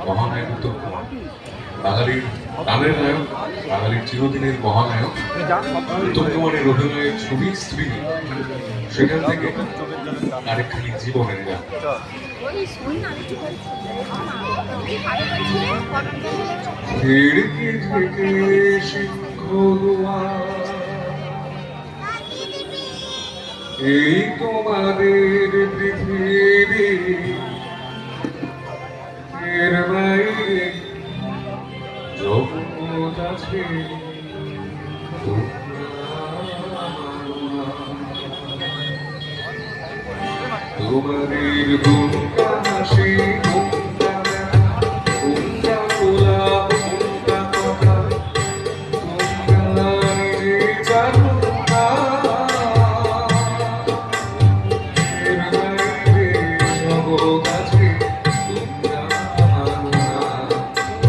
মহানায়ক উত্তম কুমার, বাঙালির প্রাণের নায়ক, বাঙালির চিরদিনের মহানায়ক উত্তম কুমারের অভিনয়ের ছবি স্ত্রী, সেখান থেকে আরেকখানি জীবনের গান। খিড়কি থেকে সিংহ দুয়ার, এই তোমাদের পৃথিবী, এর বাইরে জগৎ আছে তোমাদের গুণটা হাসি, গুণটা ব্যথা, গুণটা তোলা, গুণটা কথা, তোমরা নিজে জানো না। এর বাইরে জগৎ আছে তোমরা মানো না,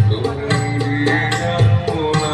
তোমরা নিজে জানো না।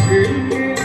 Yeah.